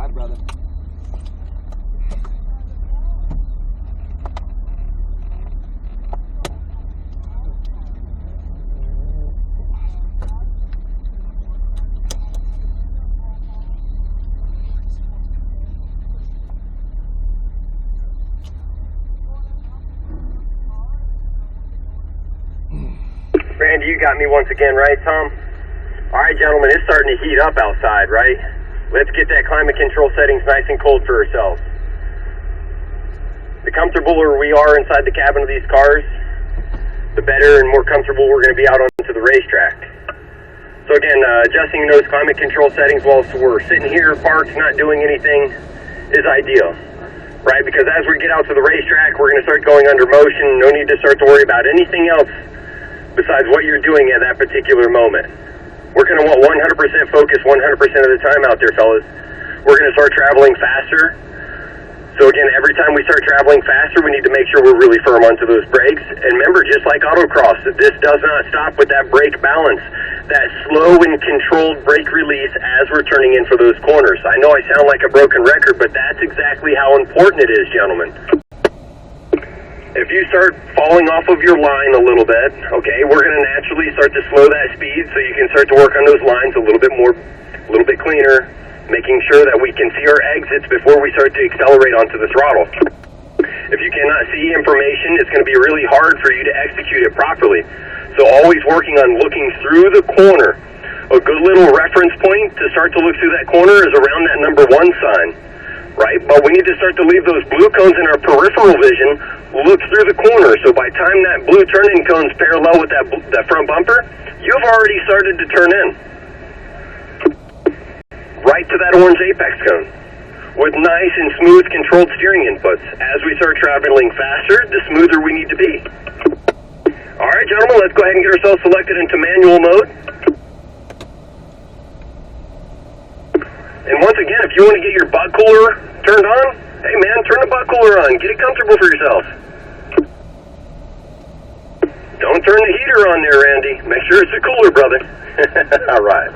job, brother. Randy, you got me once again, right, Tom? All right, gentlemen, it's starting to heat up outside, right? Let's get that climate control settings nice and cold for ourselves. The comfortabler we are inside the cabin of these cars, the better and more comfortable we're going to be out onto the racetrack. So again, adjusting those climate control settings while we're sitting here parked, not doing anything, is ideal, right? Because as we get out to the racetrack, we're going to start going under motion. No need to start to worry about anything else besides what you're doing at that particular moment. We're going to want 100% focus 100% of the time out there, fellas. We're going to start traveling faster. So again, every time we start traveling faster, we need to make sure we're really firm onto those brakes. And remember, just like autocross, that this does not stop with that brake balance, that slow and controlled brake release as we're turning in for those corners. I know I sound like a broken record, but that's exactly how important it is, gentlemen. If you start falling off of your line a little bit, okay, we're going to naturally start to slow that speed so you can start to work on those lines a little bit more, a little bit cleaner, making sure that we can see our exits before we start to accelerate onto the throttle. If you cannot see information, it's going to be really hard for you to execute it properly. So always working on looking through the corner. A good little reference point to start to look through that corner is around that number 1 sign, right? But we need to start to leave those blue cones in our peripheral vision, look through the corner. So by the time that blue turn-in cone's parallel with that front bumper, you've already started to turn in right to that orange apex cone with nice and smooth controlled steering inputs. As we start traveling faster, the smoother we need to be. All right, gentlemen, let's go ahead and get ourselves selected into manual mode. And once again, if you want to get your bug cooler turned on, hey man, turn the bug cooler on. Get it comfortable for yourself. Don't turn the heater on there, Randy. Make sure it's a cooler, brother. All right.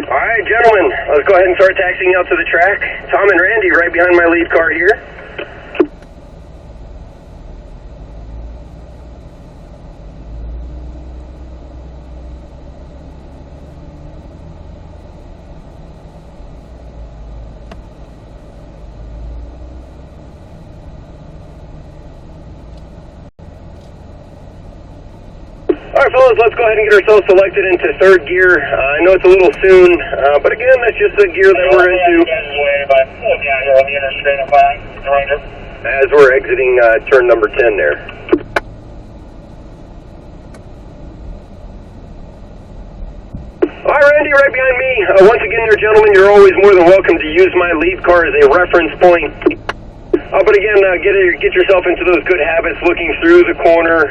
All right, gentlemen, let's go ahead and start taxiing out to the track. Tom and Randy right behind my lead car here. All right, fellas, let's go ahead and get ourselves selected into 3rd gear. I know it's a little soon, but again, that's just the gear that we're into as we're exiting turn number 10 there. All right, Randy, right behind me. Once again there, gentlemen, you're always more than welcome to use my lead car as a reference point. But again, get yourself into those good habits, looking through the corner.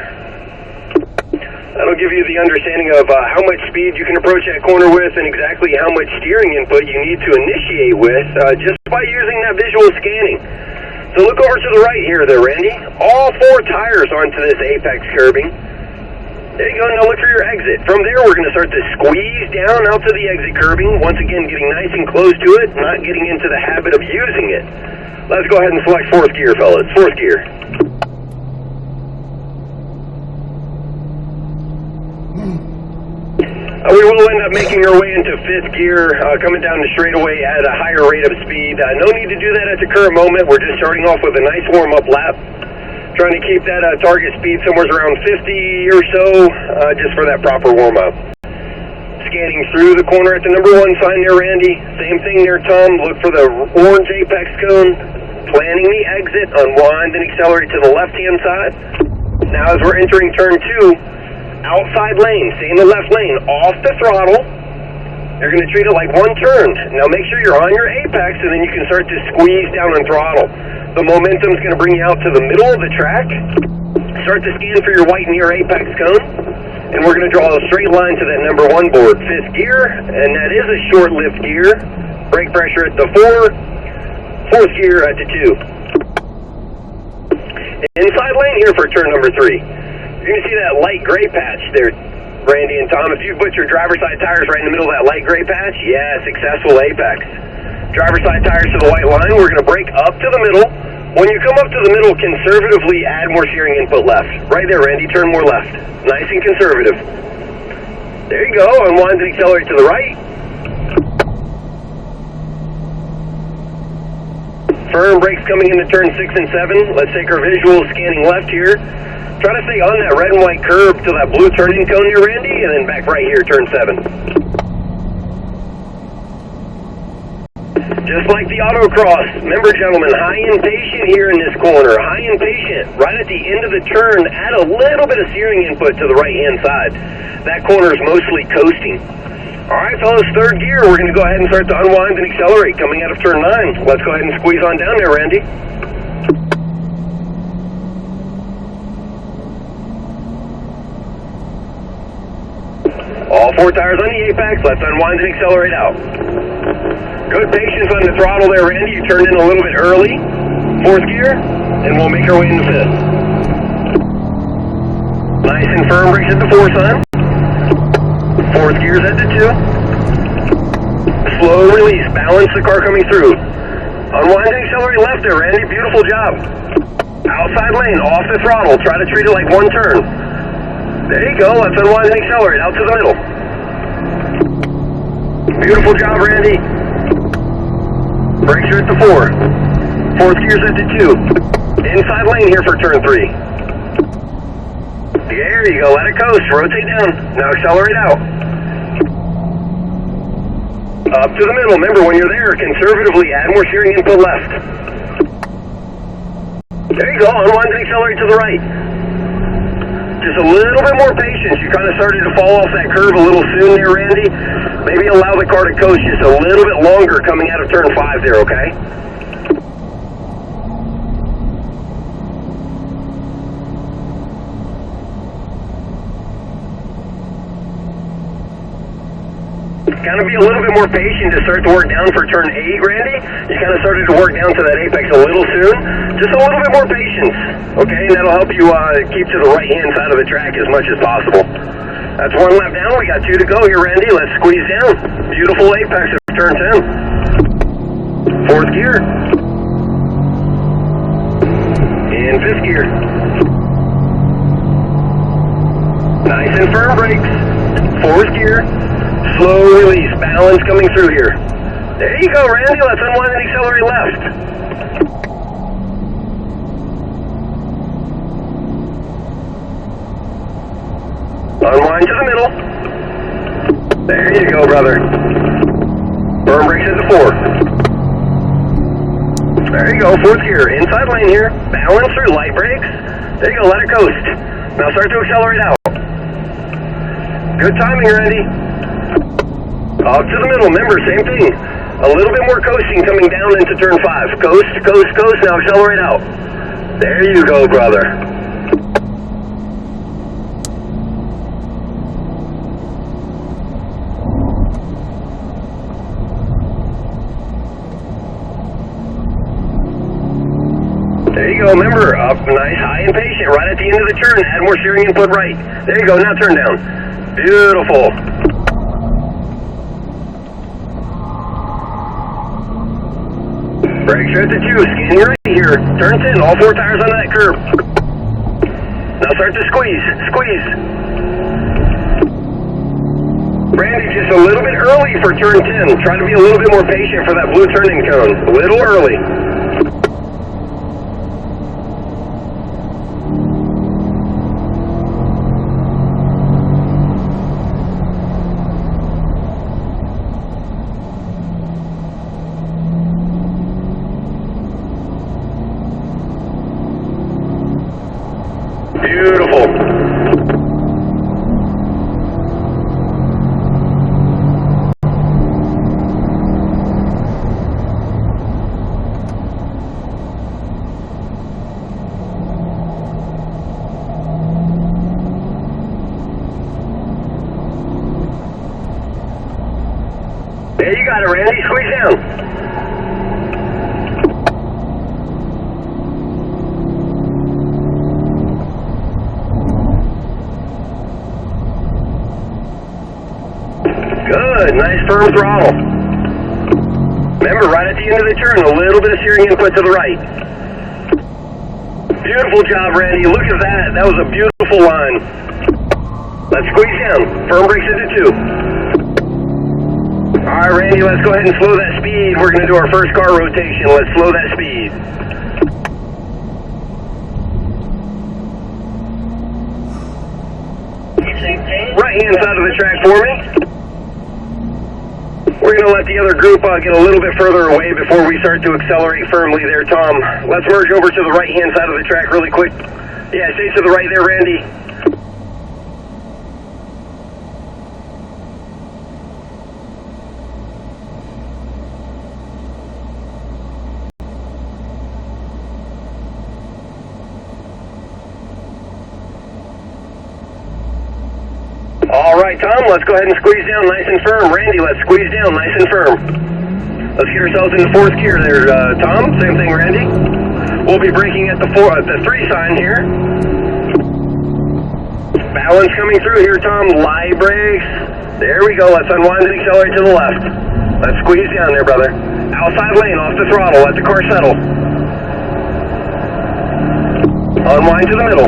That'll give you the understanding of how much speed you can approach that corner with and exactly how much steering input you need to initiate with just by using that visual scanning. So look over to the right here there, Randy. All 4 tires onto this apex curbing. There you go, now look for your exit. From there, we're going to start to squeeze down out to the exit curbing. Once again, getting nice and close to it, not getting into the habit of using it. Let's go ahead and select 4th gear, fellas. 4th gear. We will end up making our way into 5th gear, coming down the straightaway at a higher rate of speed. No need to do that at the current moment. We're just starting off with a nice warm-up lap. Trying to keep that target speed somewhere around 50 or so, just for that proper warm-up. Scanning through the corner at the number 1 sign there, Randy. Same thing there, Tom. Look for the orange apex cone. Planning the exit, unwind and accelerate to the left-hand side. Now as we're entering turn 2, outside lane, stay in the left lane, off the throttle. You're going to treat it like 1 turn. Now make sure you're on your apex and then you can start to squeeze down on throttle. The momentum's going to bring you out to the middle of the track. Start to scan for your white near apex cone. And we're going to draw a straight line to that number 1 board. 5th gear, and that is a short-lived gear. Brake pressure at the 4. 4th gear at the 2. Inside lane here for turn number 3. You're going to see that light gray patch there, Randy and Tom. If you put your driver's side tires right in the middle of that light gray patch, yeah, successful apex. Driver's side tires to the white line. We're going to brake up to the middle. When you come up to the middle, conservatively add more steering input left. Right there, Randy, turn more left. Nice and conservative. There you go, unwind and accelerate to the right. Firm brakes coming into turn 6 and 7. Let's take our visual scanning left here. Try to stay on that red and white curb to that blue turn-in cone here, Randy, and then back right here, turn 7. Just like the autocross, remember gentlemen, high and patient here in this corner, high and patient. Right at the end of the turn, add a little bit of steering input to the right-hand side. That corner is mostly coasting. All right, fellas, 3rd gear, we're going to go ahead and start to unwind and accelerate coming out of turn 9. Let's go ahead and squeeze on down there, Randy. All 4 tires on the apex, let's unwind and accelerate out. Good patience on the throttle there, Randy. You turned in a little bit early. 4th gear, and we'll make our way into 5th. Nice and firm brakes at the 4, son. 4th gear's at the 2. Slow release, balance the car coming through. Unwind and accelerate left there, Randy. Beautiful job. Outside lane, off the throttle. Try to treat it like 1 turn. There you go. Let's unwind and accelerate out to the middle. Beautiful job, Randy. Brakes are at the 4. 4th gear's at the 2. Inside lane here for turn 3. There you go, let it coast, rotate down. Now accelerate out. Up to the middle. Remember, when you're there, conservatively add more steering input left. There you go, unwind and accelerate to the right. Just a little bit more patience. You kind of started to fall off that curve a little soon there, Randy. Maybe allow the car to coast just a little bit longer coming out of turn 5 there, okay? Kind of be a little bit more patient to start to work down for turn 8, Randy. You kind of started to work down to that apex a little soon. Just a little bit more patience, okay? And that'll help you keep to the right-hand side of the track as much as possible. That's 1 lap down. We got 2 to go here, Randy. Let's squeeze down. Beautiful apex of turn 10. 4th gear. And 5th gear. Nice and firm brakes. 4th gear. Slow release. Balance coming through here. There you go, Randy. Let's unwind and accelerate left. Unwind to the middle. There you go, brother. Firm brakes at the 4. There you go, 4th gear. Inside lane here. Balance through light brakes. There you go, let it coast. Now start to accelerate out. Good timing, Randy. Up to the middle. Remember, same thing. A little bit more coasting coming down into turn 5. Coast, coast, coast. Now accelerate out. There you go, brother. There you go. Remember, up nice, high and patient. Right at the end of the turn, add more steering input right. There you go. Now turn down. Beautiful. Brakes are at the 2. Scanning right here. Turn 10. All 4 tires onto that curb. Now start to squeeze. Squeeze. Randy, just a little bit early for turn 10. Try to be a little bit more patient for that blue turn-in cone. A little early. Beautiful. got it, Randy. Squeeze down. Good, nice firm throttle. Remember, right at the end of the turn, a little bit of steering input to the right. Beautiful job, Randy. Look at that. That was a beautiful line. Let's squeeze down. Firm brakes into 2. All right, Randy, let's go ahead and slow that speed. We're going to do our first car rotation. Let's slow that speed. Right hand side of the track for me. We're going to let the other group get a little bit further away before we start to accelerate firmly there, Tom. Let's merge over to the right-hand side of the track really quick. Yeah, stay to the right there, Randy. All right, Tom, let's go ahead and squeeze down nice and firm. Randy, let's squeeze down nice and firm. Let's get ourselves into 4th gear there, Tom. Same thing, Randy. We'll be braking at the 3 sign here. Balance coming through here, Tom. Live brakes. There we go. Let's unwind and accelerate to the left. Let's squeeze down there, brother. Outside lane, off the throttle. Let the car settle. Unwind to the middle.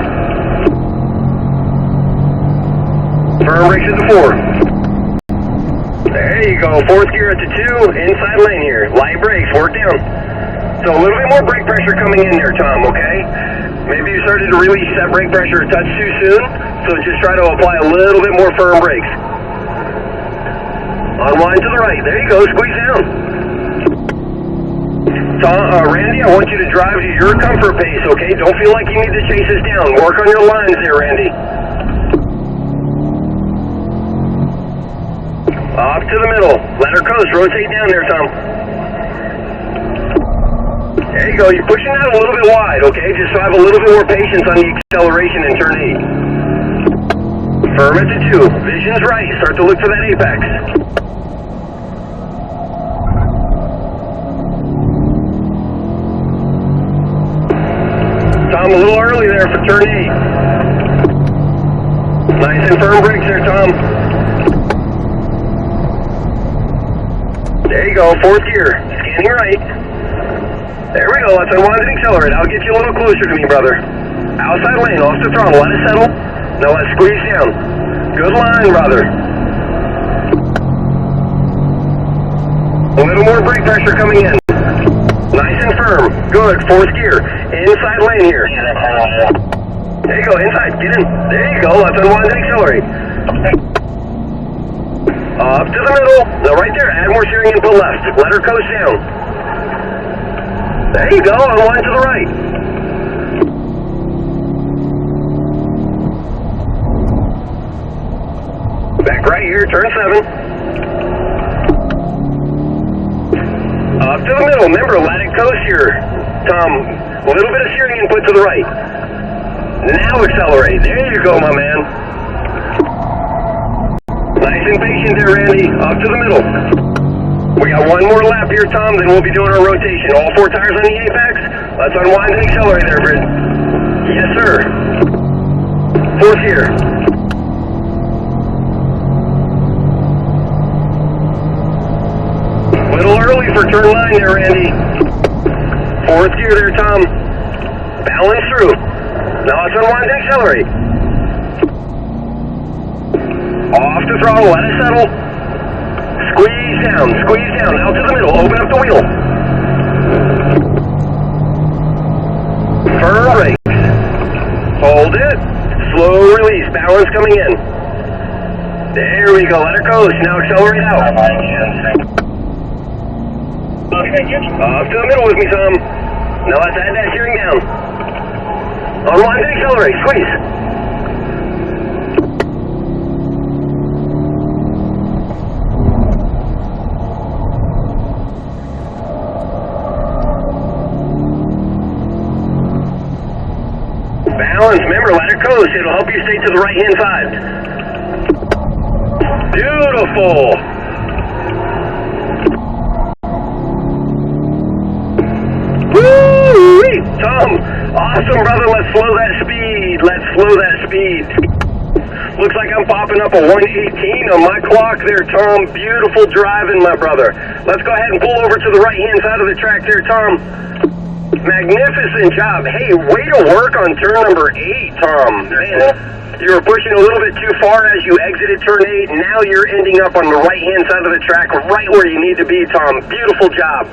Firm brakes at the 4. There you go. 4th gear at the 2. Inside lane here. Light brakes. Work down. So a little bit more brake pressure coming in there, Tom, okay? Maybe you started to release that brake pressure a touch too soon, so just try to apply a little bit more firm brakes. Unwind to the right. There you go. Squeeze down. Tom, Randy, I want you to drive to your comfort pace, okay? Don't feel like you need to chase us down. Work on your lines there, Randy. Off to the middle. Let her coast. Rotate down there, Tom. There you go. You're pushing that a little bit wide, okay? Just so have a little bit more patience on the acceleration in turn 8. Firm at the 2. Vision's right. Start to look for that apex. Tom, a little early there for turn 8. Nice and firm brakes there, Tom. There you go, 4th gear. Scanning right. There we go, let's unwind and accelerate. I'll get you a little closer to me, brother. Outside lane, off the throttle, let it settle. Now let's squeeze down. Good line, brother. A little more brake pressure coming in. Nice and firm. Good, 4th gear. Inside lane here. There you go, inside, get in. There you go, let's unwind and accelerate. Up to the middle. Now right there, add more steering input left. Let her coast down. There you go, unwind to the right. Back right here, turn 7. Up to the middle. Remember, let it coast here. Tom, a little bit of steering input to the right. Now accelerate. There you go, my man. Nice and patient there, Randy. Up to the middle. We got one more lap here, Tom, then we'll be doing our rotation. All 4 tires on the apex. Let's unwind and accelerate there, Fred. Yes, sir. 4th gear. Little early for turn 9 there, Randy. 4th gear there, Tom. Balance through. Now let's unwind and accelerate. Off the throttle, let it settle. Squeeze down, out to the middle, open up the wheel. Firm brakes. Hold it. Slow release, balance coming in. There we go, let her coast. Now accelerate out. Off to the middle with me, Tom. Now let's add that steering down. Unwind and accelerate, squeeze. Balance, remember, let it coast. It'll help you stay to the right-hand side. Beautiful. Awesome, brother. Let's slow that speed. Let's slow that speed. Looks like I'm popping up a 118 on my clock there, Tom. Beautiful driving, my brother. Let's go ahead and pull over to the right-hand side of the track there, Tom. Magnificent job. Hey, way to work on turn number 8, Tom. Man, you were pushing a little bit too far as you exited turn 8. Now you're ending up on the right-hand side of the track, right where you need to be, Tom. Beautiful job.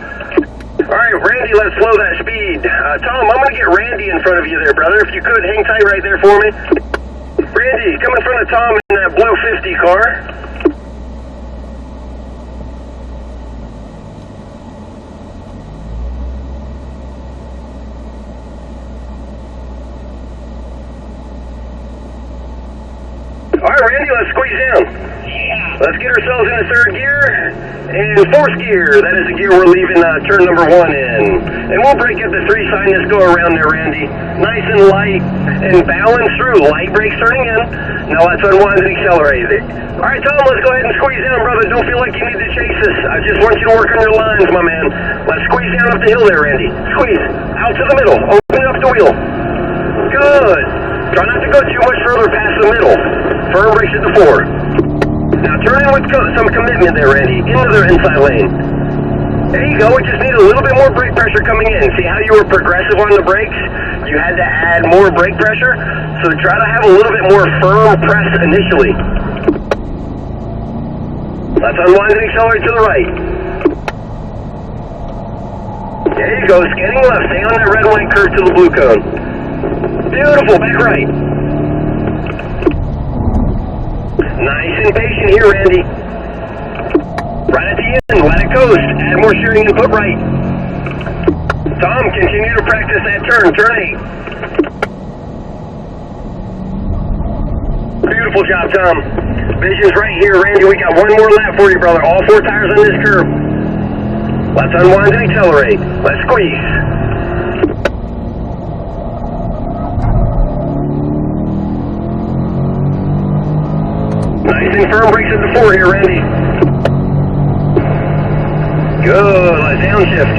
All right, Randy, let's slow that speed. Tom, I'm going to get Randy in front of you there, brother. If you could, hang tight right there for me. Randy, come in front of Tom in that blue 50 car. All right, Randy, let's squeeze down. Let's get ourselves into third gear and fourth gear. That is the gear we're leaving turn number 1 in. And we'll break up the 3 sign. Let's go around there, Randy. Nice and light and balance through. Light brakes turning in. Now let's unwind and accelerate it. All right, Tom, let's go ahead and squeeze down, brother. Don't feel like you need to chase us. I just want you to work on your lines, my man. Let's squeeze down up the hill there, Randy. Squeeze. Out to the middle. Open up the wheel. Good. Try not to go too much further past the middle. Firm brakes at the 4. Now turn in with some commitment there, Randy, into the inside lane. There you go. We just need a little bit more brake pressure coming in. See how you were progressive on the brakes? You had to add more brake pressure, so try to have a little bit more firm press initially. Let's unwind and accelerate to the right. There you go. Scanning left. Stay on that red and white curve to the blue cone. Beautiful. Back right. Nice and patient here, Randy. Right at the end, let it coast. Add more steering and put right. Tom, continue to practice that turn. Turn 8. Beautiful job, Tom. Vision's right here, Randy. We got one more lap for you, brother. All 4 tires on this curve. Let's unwind and accelerate. Let's squeeze. Nice and firm brakes at the 4 here, Randy. Good, let's downshift.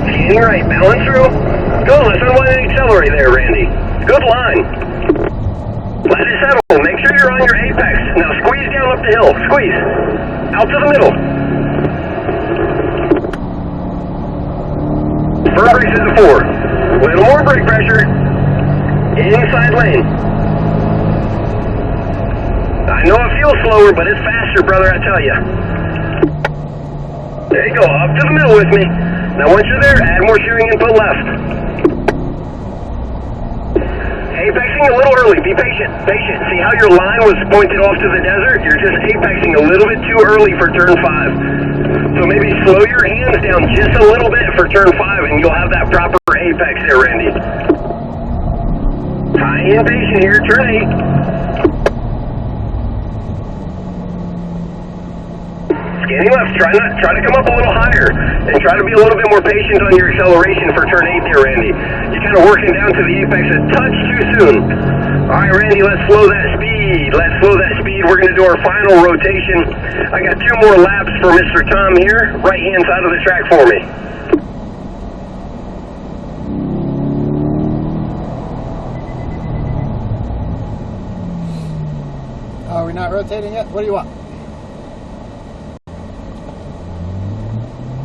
Scanning right, balance through. Good, let's unwind and accelerate there, Randy. Good line. Let it settle, make sure you're on your apex. Now squeeze down up the hill, squeeze. Out to the middle. Firm brakes at the 4. Little more brake pressure. Inside lane. I know it feels slower, but it's faster, brother, I tell you. There you go, up to the middle with me. Now once you're there, add more steering and put left. Apexing a little early, be patient, patient. See how your line was pointed off to the desert? You're just apexing a little bit too early for turn 5. So maybe slow your hands down just a little bit for turn 5 and you'll have that proper apex there, Randy. High and patient here, turn 8. Scanning left, try to come up a little higher and try to be a little bit more patient on your acceleration for turn 8 there, Randy. You're kind of working down to the apex a touch too soon. All right, Randy, let's slow that speed. Let's slow that speed. We're going to do our final rotation. I got 2 more laps for Mr. Tom here, right-hand side of the track for me. Are we not rotating yet? What do you want?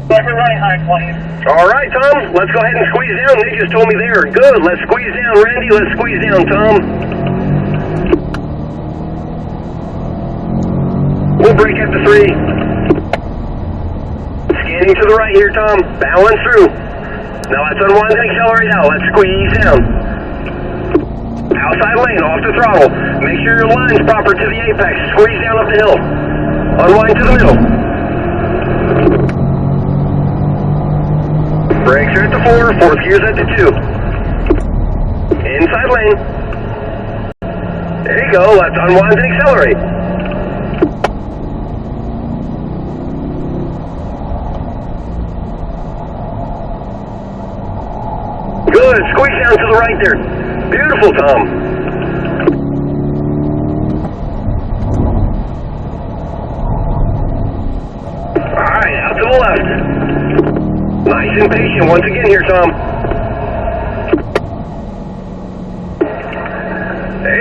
All right, Tom, let's go ahead and squeeze down. They just told me there. Good, let's squeeze down, Randy. Let's squeeze down, Tom. We'll break at the 3. Scanning to the right here, Tom. Balance through. Now let's unwind and accelerate out. Let's squeeze down. Outside lane, off the throttle. Make sure your line's proper to the apex. Squeeze down up the hill. Unwind to the middle. Brakes are at the 4, 4th gear's at the 2. Inside lane. There you go, let's unwind and accelerate. Good, squeeze down to the right there. Beautiful, Tom. Alright, out to the left. Nice and patient once again here, Tom.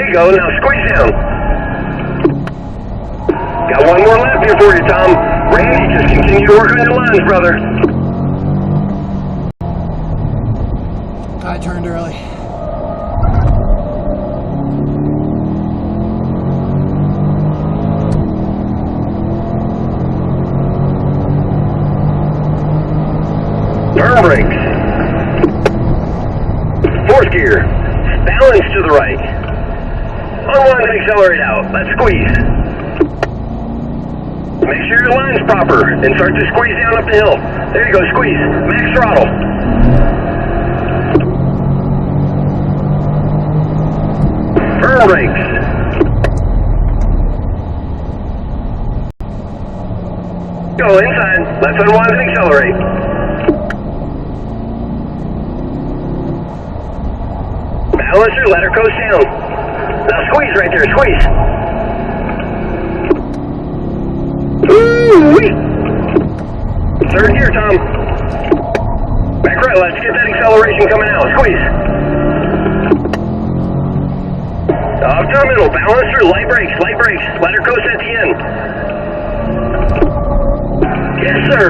you go. Now squeeze down. Got one more lap here for you, Tom. Randy, just continue to work on your lines, brother. I turned early. Turn brakes. Fourth gear. Balance to the right. Unwind and accelerate out. Let's squeeze. Make sure your line's proper and start to squeeze down up the hill. There you go, squeeze. Max throttle. Turn brakes. Go inside. Let's unwind and accelerate. Balance her, let her coast down. Now squeeze right there, squeeze. Woo-wee. Third gear, Tom. Back right, let's get that acceleration coming out. Squeeze. Off to the middle, balance her, light brakes, let her coast at the end. Yes, sir.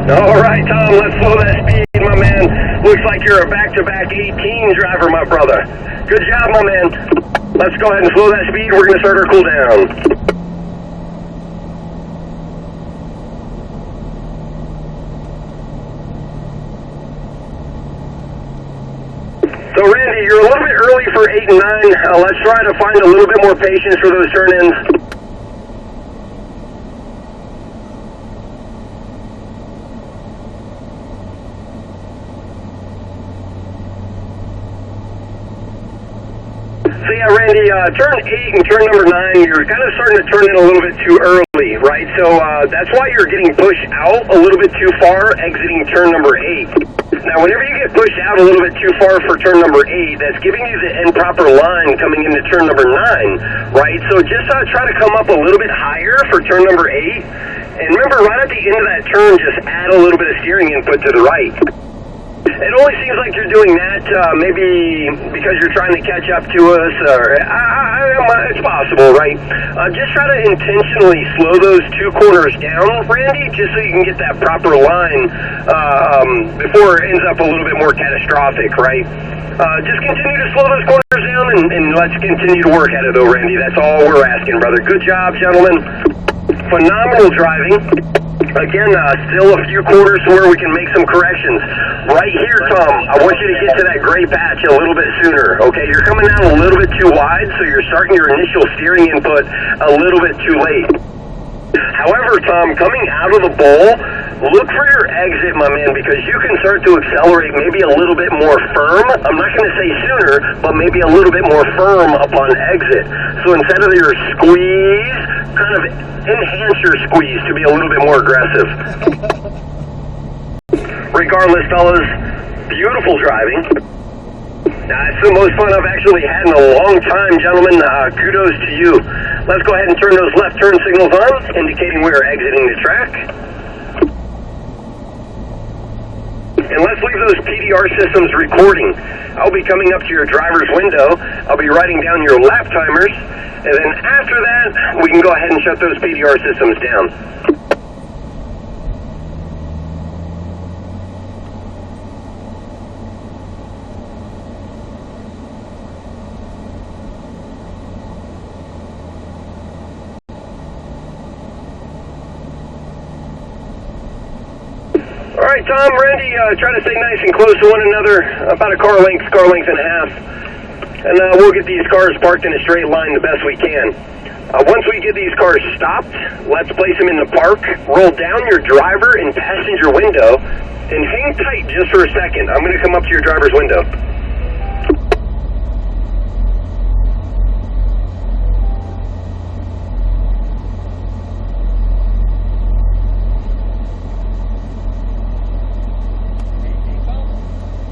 All right, Tom, let's slow that speed, my man. Looks like you're a back-to-back 18 driver, my brother. Good job, my man. Let's go ahead and slow that speed. We're going to start our cool down. So, Randy, you're a little bit early for 8 and 9. Let's try to find a little bit more patience for those turn-ins. So yeah, Randy, turn 8 and turn number 9, you're kind of starting to turn in a little bit too early, right? So that's why you're getting pushed out a little bit too far, exiting turn number 8. Now, whenever you get pushed out a little bit too far for turn number 8, that's giving you the improper line coming into turn number 9, right? So just try to come up a little bit higher for turn number 8. And remember, right at the end of that turn, just add a little bit of steering input to the right. It only seems like you're doing that maybe because you're trying to catch up to us, or it's possible, right? Just try to intentionally slow those 2 corners down, Randy, just so you can get that proper line before it ends up a little bit more catastrophic, right? Just continue to slow those corners down, and let's continue to work at it, though, Randy. That's all we're asking, brother. Good job, gentlemen. Phenomenal driving. Again, still a few quarters to where we can make some corrections. Right here, Tom, I want you to get to that gray patch a little bit sooner, okay? You're coming down a little bit too wide, so you're starting your initial steering input a little bit too late. However, Tom, coming out of the bowl, look for your exit, my man, because you can start to accelerate maybe a little bit more firm. I'm not going to say sooner, but maybe a little bit more firm upon exit. So instead of your squeeze, kind of enhance your squeeze to be a little bit more aggressive. Regardless, fellas, beautiful driving. It's the most fun I've actually had in a long time, gentlemen. Kudos to you. Let's go ahead and turn those left turn signals on, indicating we are exiting the track. And let's leave those PDR systems recording. I'll be coming up to your driver's window. I'll be writing down your lap timers. And then after that, we can go ahead and shut those PDR systems down. All right, Tom, Randy, try to stay nice and close to one another, about a car length and a half. And we'll get these cars parked in a straight line the best we can. Once we get these cars stopped, let's place them in the park, roll down your driver and passenger window, and hang tight just for a second. I'm going to come up to your driver's window.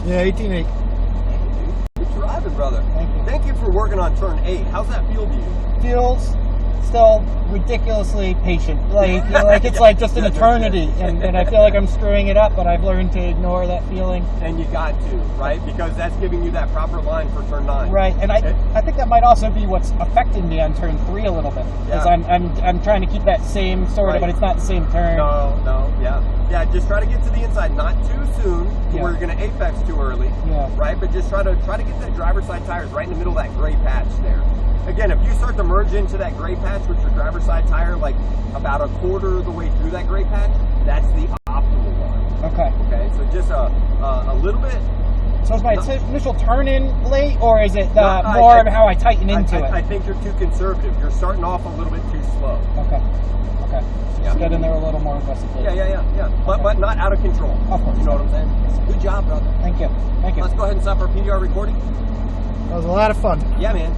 Yeah, 18.8. Good driving, brother. Thank you. Thank you for working on turn 8. How's that feel to you? Feels still ridiculously patient. Like it's like just an eternity, and I feel like I'm screwing it up, but I've learned to ignore that feeling. And you got to, right? Because that's giving you that proper line for turn 9. Right, and I think that might also be what's affecting me on turn 3 a little bit, because I'm trying to keep that same sort of, but it's not the same turn. No, yeah. Just try to get to the inside, not too soon, where you're going to apex too early, right? But just try to get that driver's side tires right in the middle of that gray patch there. Again, if you start to merge into that gray patch with your driver's side tire, like about a quarter of the way through that gray patch, that's the optimal one. Okay, so just a little bit. So is my initial turn in late, or is it more of how I tighten into it? I think you're too conservative. You're starting off a little bit too slow. Okay. Just get in there a little more aggressively. Yeah. But not out of control. Of course. You know what I'm saying? Good job, brother. Thank you. Let's go ahead and stop our PDR recording. That was a lot of fun. Yeah, man.